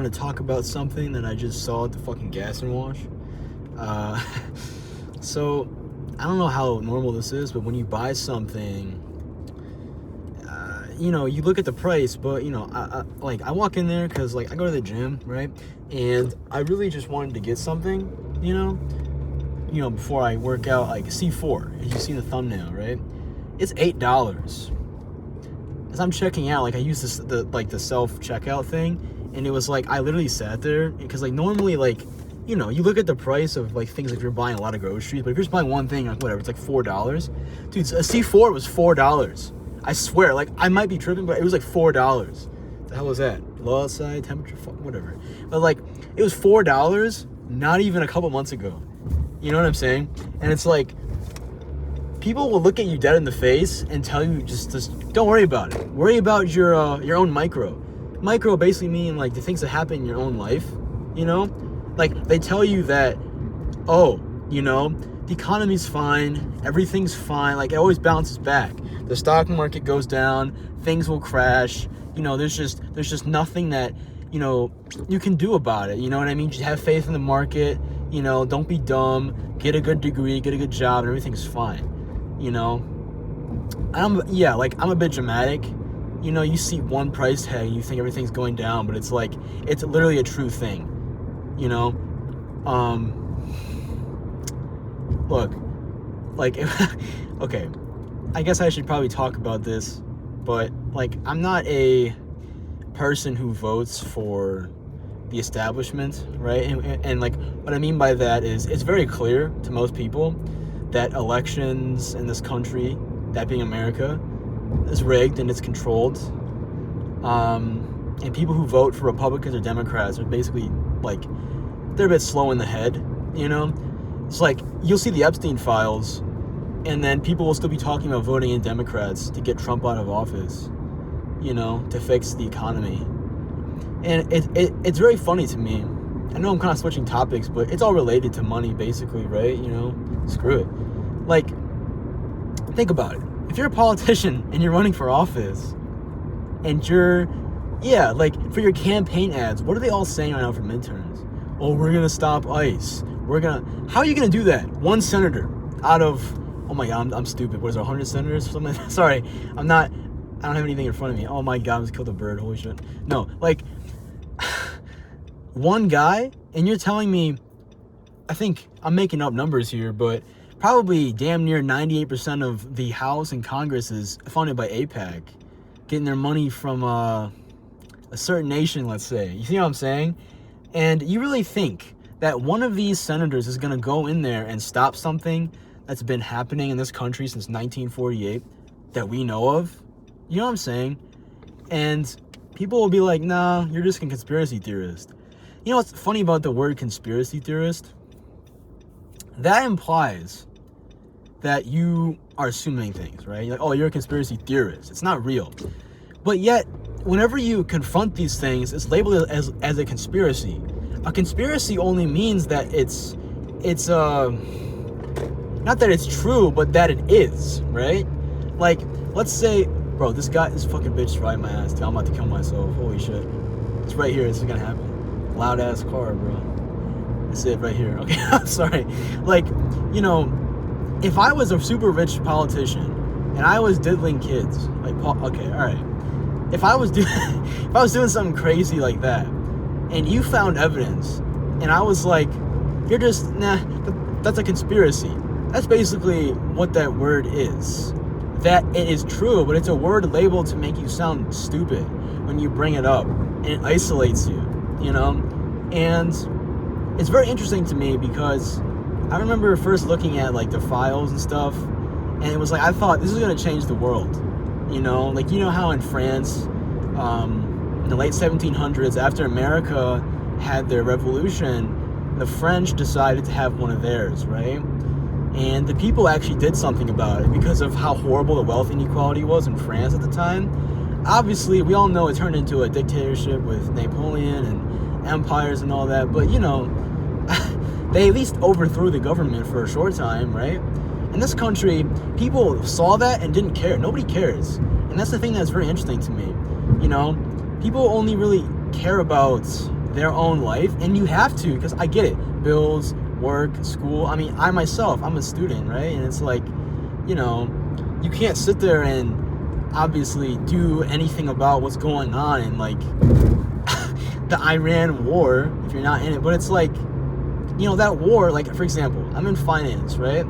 want to talk about something that I just saw at the fucking gas and wash. So, I don't know how normal this is, but when you buy something, you look at the price, but, I walk in there because, I go to the gym, right? And I really just wanted to get something, before I work out, like C4, as you see in the thumbnail, right? It's $8. As I'm checking out, I use the self-checkout thing, and it was I literally sat there, because normally, you look at the price of things, if you're buying a lot of groceries, but if you're just buying one thing, whatever, it's $4. Dude, a C4 was $4. I swear, I might be tripping, but it was $4. The hell was that? Low outside, temperature, whatever. But it was $4 not even a couple months ago. You know what I'm saying? And it's people will look at you dead in the face and tell you just don't worry about it. Worry about your own micro. Micro basically mean the things that happen in your own life, they tell you that, the economy's fine, everything's fine, it always bounces back. The stock market goes down, things will crash, there's just nothing that, you can do about it, you know what I mean? Just have faith in the market, don't be dumb, get a good degree, get a good job, and everything's fine, I'm a bit dramatic. You see one price tag and you think everything's going down, but it's it's literally a true thing, look, okay, I guess I should probably talk about this, but I'm not a person who votes for the establishment, right? And what I mean by that is it's very clear to most people that elections in this country, that being America, is rigged and it's controlled. And people who vote for Republicans or Democrats are basically they're a bit slow in the head, It's you'll see the Epstein files, and then people will still be talking about voting in Democrats to get Trump out of office, to fix the economy. And it's very funny to me. I know I'm kind of switching topics, but it's all related to money, basically, right? Screw it. Think about it. If you're a politician and you're running for office, and you're, for your campaign ads, what are they all saying right now for midterms? Oh, we're going to stop ICE. How are you going to do that? One senator out of, oh my God, I'm stupid. What is there, 100 senators or something? Sorry, I don't have anything in front of me. Oh my God, I just killed a bird. Holy shit. No, one guy, and you're telling me, I think I'm making up numbers here, but probably damn near 98% of the House and Congress is funded by AIPAC, getting their money from a certain nation, let's say. You see what I'm saying? And you really think that one of these senators is going to go in there and stop something that's been happening in this country since 1948 that we know of? You know what I'm saying? And people will be like, nah, you're just a conspiracy theorist. You know what's funny about the word conspiracy theorist? That implies that you are assuming things, right? You're oh, you're a conspiracy theorist. It's not real. But yet, whenever you confront these things, it's labeled as a conspiracy. A conspiracy only means that it's not that it's true, but that it is, right? Let's say, bro, this fucking bitch is riding my ass, dude. I'm about to kill myself. Holy shit. It's right here. This is gonna happen. Loud ass car, bro. That's it right here. Okay, I'm sorry. If I was a super rich politician and I was diddling kids, okay, all right. If I was doing something crazy like that, and you found evidence, and I was like, you're just that's a conspiracy. That's basically what that word is. That it is true, but it's a word labeled to make you sound stupid when you bring it up, and it isolates you, And it's very interesting to me because I remember first looking at the files and stuff, and it was I thought this is gonna change the world, how in France, in the late 1700s, after America had their revolution, the French decided to have one of theirs, right? And the people actually did something about it because of how horrible the wealth inequality was in France at the time. Obviously, we all know it turned into a dictatorship with Napoleon and empires and all that, but they at least overthrew the government for a short time, right? In this country, people saw that and didn't care. Nobody cares. And that's the thing that's very interesting to me. People only really care about their own life, and you have to, because I get it, bills, work, school. I mean, I myself, I'm a student, right? And it's like, you know, you can't sit there and obviously do anything about what's going on in like the Iran war if you're not in it. But it's like, you know, that war, like for example, I'm in finance, right?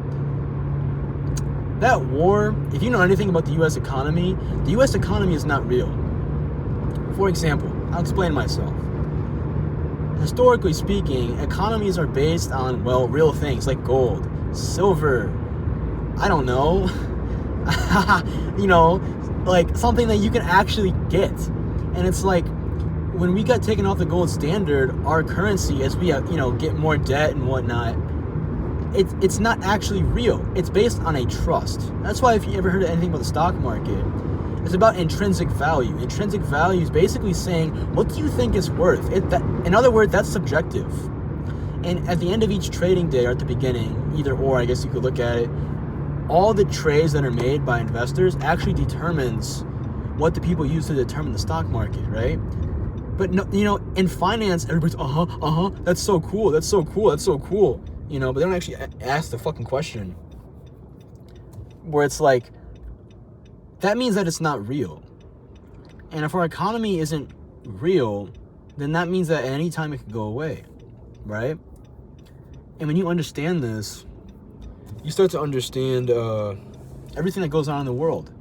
That war, if you know anything about the US economy is not real. For example, I'll explain myself. Historically speaking, economies are based on, well, real things like gold, silver, I don't know, you know, like something that you can actually get. And it's like, when we got taken off the gold standard, our currency, as we, you know, get more debt and whatnot, it's not actually real. It's based on a trust. That's why if you ever heard anything about the stock market, it's about intrinsic value. Intrinsic value is basically saying, what do you think it's worth? In other words, that's subjective. And at the end of each trading day, or at the beginning, either or, I guess you could look at it, all the trades that are made by investors actually determines what the people use to determine the stock market, right? But no, you know, in finance, everybody's that's so cool, that's so cool, that's so cool, you know, but they don't actually ask the fucking question, where it's like, that means that it's not real. And if our economy isn't real, then that means that at any time it could go away, right? And when you understand this, you start to understand everything that goes on in the world.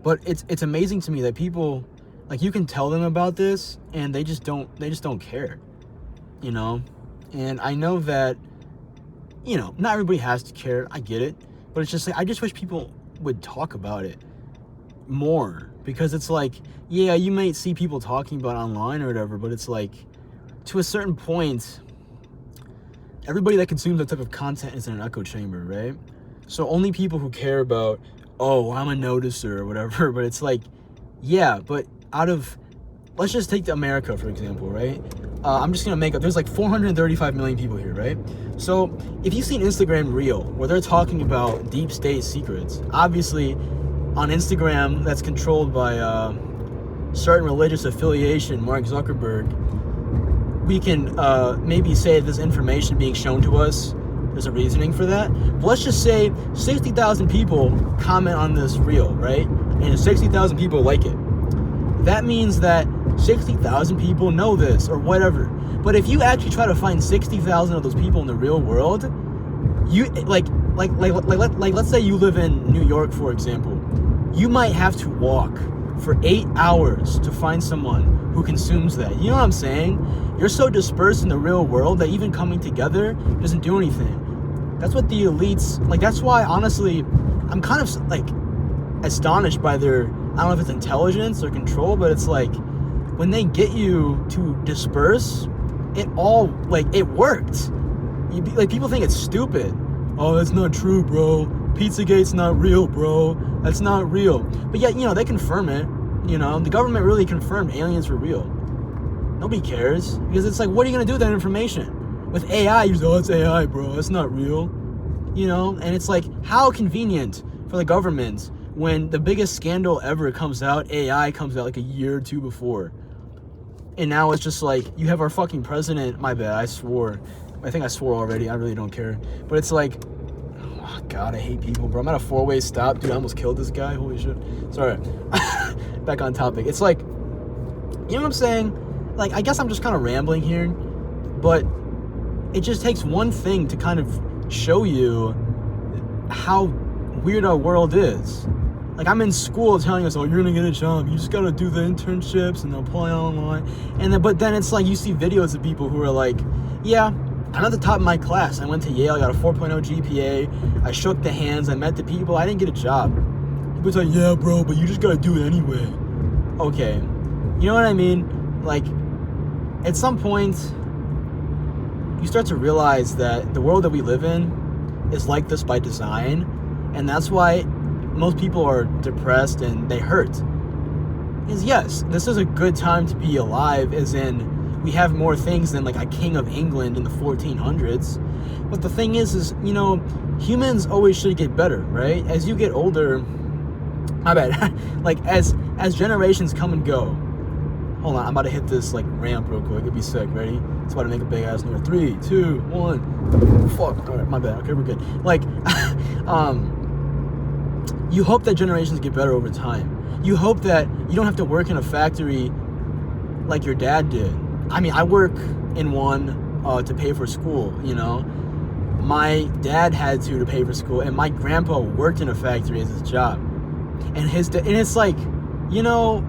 But it's amazing to me that people, like, you can tell them about this and they just don't care, you know? And I know that, you know, not everybody has to care, I get it, but it's just like, I just wish people would talk about it more, because it's like, yeah, you might see people talking about online or whatever, but it's like, to a certain point, everybody that consumes that type of content is in an echo chamber, right? So only people who care about, oh, I'm a noticer or whatever, but it's like, yeah, but out of, let's just take America, for example, right? I'm just gonna make up, there's like 435 million people here, right? So if you see an Instagram reel where they're talking about deep state secrets, obviously on Instagram that's controlled by certain religious affiliation, Mark Zuckerberg, we can maybe say this information being shown to us, there's a reasoning for that. But let's just say 60,000 people comment on this reel, right? And 60,000 people like it. That means that 60,000 people know this or whatever. But if you actually try to find 60,000 of those people in the real world, you let's say you live in New York, for example. You might have to walk for 8 hours to find someone who consumes that. You know what I'm saying? You're so dispersed in the real world that even coming together doesn't do anything. That's what the elites, like, that's why, honestly, I'm kind of, like, astonished by their, I don't know if it's intelligence or control, but it's like, when they get you to disperse, it all, like, it worked. Like, people think it's stupid. Oh, that's not true, bro. Pizzagate's not real, bro. That's not real. But yet, you know, they confirm it. You know, the government really confirmed aliens were real. Nobody cares, because it's like, what are you gonna do with that information? With AI, you say, oh, it's AI, bro. That's not real. You know, and it's like, how convenient for the government when the biggest scandal ever comes out, AI comes out like a year or two before. And now it's just like, you have our fucking president, my bad, I swore. I think I swore already, I really don't care. But it's like, oh God, I hate people, bro. I'm at a four-way stop. Dude, I almost killed this guy, holy shit. Sorry. Back on topic. It's like, you know what I'm saying? Like, I guess I'm just kind of rambling here, but it just takes one thing to kind of show you how weird our world is. Like, I'm in school telling us, oh, you're gonna get a job, you just gotta do the internships and apply online. And then, but then it's like, you see videos of people who are like, yeah, I'm at the top of my class. I went to Yale, I got a 4.0 GPA, I shook the hands, I met the people, I didn't get a job. People's like, yeah, bro, but you just gotta do it anyway. Okay, you know what I mean? Like, at some point, you start to realize that the world that we live in is like this by design, and that's why most people are depressed and they hurt. Is yes, this is a good time to be alive, as in we have more things than like a king of England in the 1400s. But the thing is, you know, humans always should get better, right? As you get older, my bad, like as generations come and go. Hold on, I'm about to hit this like ramp real quick. It'd be sick. Ready? It's about to make a big ass noise. 3, 2, 1. Fuck. All right, my bad. Okay, we're good. Like, you hope that generations get better over time. You hope that you don't have to work in a factory like your dad did. I mean, I work in one to pay for school, you know. My dad had to pay for school, and my grandpa worked in a factory as his job. And it's like, you know,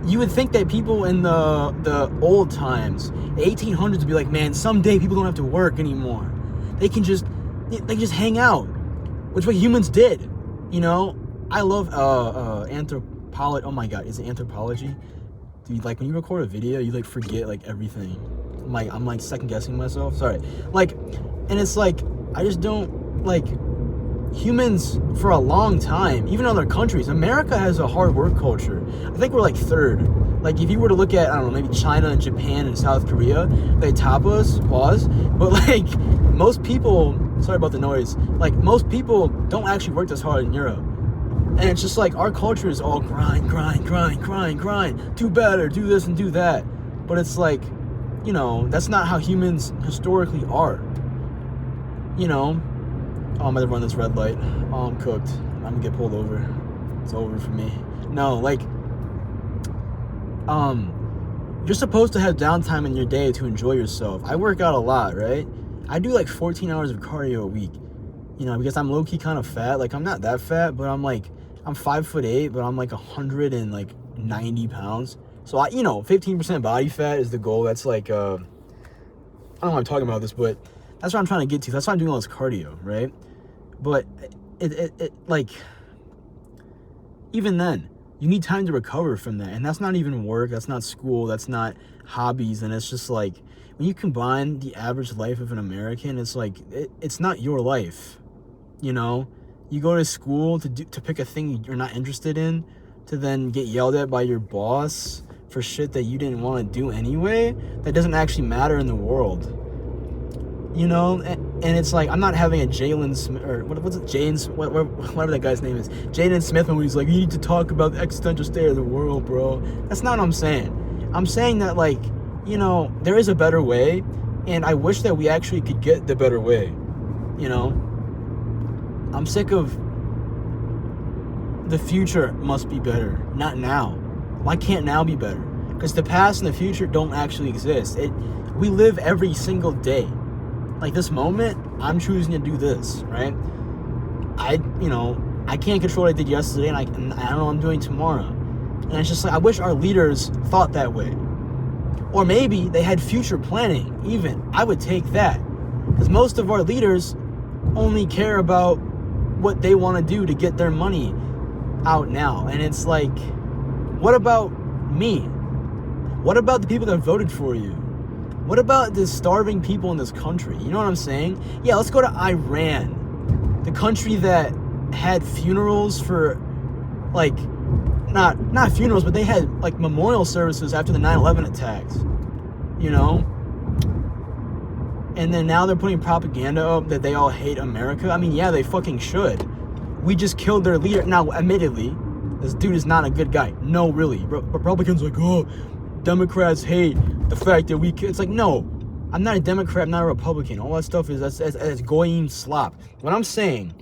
you would think that people in the old times, the 1800s, would be like, man, someday people don't have to work anymore. They can just hang out, which what humans did, you know. I love anthropology. Oh my god, is it anthropology? Dude, like when you record a video, you like forget like everything. I'm like second guessing myself. Sorry. Like, and it's like I just don't like humans for a long time. Even other countries, America has a hard work culture. I think we're like third. Like if you were to look at, I don't know, maybe China and Japan and South Korea, they top us. Pause. But like most people, sorry about the noise. Like most people don't actually work this hard in Europe. And it's just like our culture is all grind, do better, do this and do that. But it's like, you know, that's not how humans historically are. You know, oh, I'm gonna run this red light. Oh, I'm cooked. I'm gonna get pulled over. It's over for me. No, like, you're supposed to have downtime in your day to enjoy yourself. I work out a lot, right? I do like 14 hours of cardio a week. You know, because I'm low-key kind of fat. Like, I'm not that fat, but I'm 5'8", but I'm like 190 pounds. So I, you know, 15% body fat is the goal. That's like, I don't know why I'm talking about this, but that's what I'm trying to get to. That's why I'm doing all this cardio, right? But it like, even then, you need time to recover from that. And that's not even work. That's not school. That's not hobbies. And it's just like, when you combine the average life of an American, it's like, it's not your life, you know? You go to school to pick a thing you're not interested in, to then get yelled at by your boss for shit that you didn't want to do anyway, that doesn't actually matter in the world. You know? And it's like, I'm not having a Jalen Smith, or what's it, whatever that guy's name is, Jaden Smith, when he's like, you need to talk about the existential state of the world, bro. That's not what I'm saying. I'm saying that, like, you know, there is a better way, and I wish that we actually could get the better way, you know? I'm sick of the future must be better, not now. Why can't now be better? Because the past and the future don't actually exist. We live every single day. Like this moment, I'm choosing to do this, right? I can't control what I did yesterday, and I don't know what I'm doing tomorrow. And it's just like, I wish our leaders thought that way. Or maybe they had future planning, even. I would take that. Because most of our leaders only care about what they want to do to get their money out now. And it's like, what about me? What about the people that voted for you? What about the starving people in this country? You know what I'm saying? Yeah, let's go to Iran, the country that had funerals for, like, not funerals, but they had like memorial services after the 9/11 attacks, you know? And then now they're putting propaganda up that they all hate America. I mean, yeah, they fucking should. We just killed their leader. Now, admittedly, this dude is not a good guy. No, really. Republicans are like, oh, Democrats hate the fact that it's like, no, I'm not a Democrat, I'm not a Republican. All that stuff is that's goyim slop. What I'm saying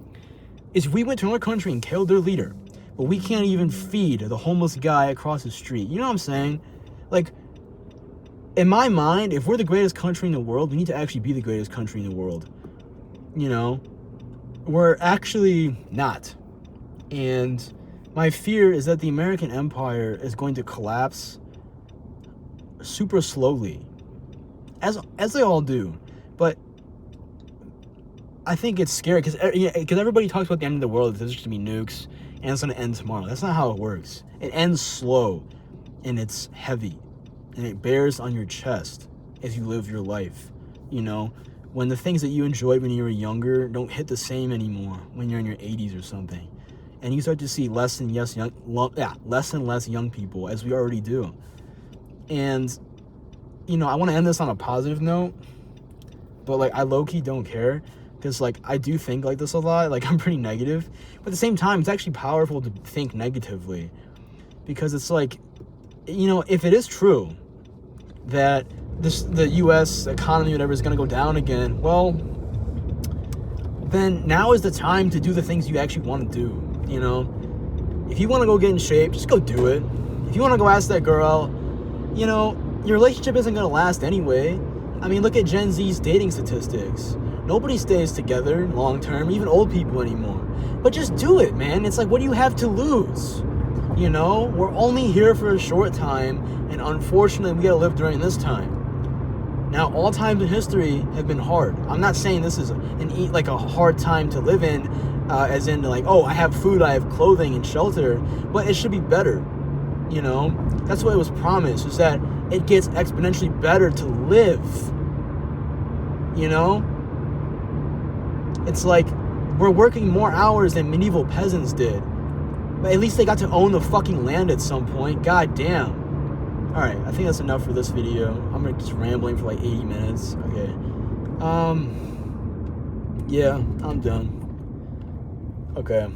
is, we went to another country and killed their leader, but we can't even feed the homeless guy across the street. You know what I'm saying? Like, in my mind, if we're the greatest country in the world, we need to actually be the greatest country in the world. You know? We're actually not. And my fear is that the American empire is going to collapse super slowly. As they all do. But I think it's scary because everybody talks about the end of the world, there's going to be nukes, and it's going to end tomorrow. That's not how it works. It ends slow, and it's heavy, and it bears on your chest as you live your life. You know, when the things that you enjoyed when you were younger don't hit the same anymore when you're in your 80s or something, and you start to see less and less young people, as we already do. And you know, I want to end this on a positive note, but like, I low-key don't care, because like, I do think like this a lot. Like, I'm pretty negative, but at the same time, it's actually powerful to think negatively, because it's like, if it is true that the U.S. economy, whatever, is going to go down again, well, then now is the time to do the things you actually want to do. If you want to go get in shape, just go do it. If you want to go ask that girl, your relationship isn't going to last anyway. I mean, look at Gen Z's dating statistics. Nobody stays together long term, even old people anymore. But just do it, man. It's like, what do you have to lose? We're only here for a short time, and unfortunately, we gotta live during this time. Now, all times in history have been hard. I'm not saying this is a hard time to live in, as in like, oh, I have food, I have clothing and shelter, but it should be better. That's what it was promised, is that it gets exponentially better to live. It's like we're working more hours than medieval peasants did, but at least they got to own the fucking land at some point. God damn. Alright, I think that's enough for this video. I'm just rambling for like 80 minutes. Okay. Yeah, I'm done. Okay.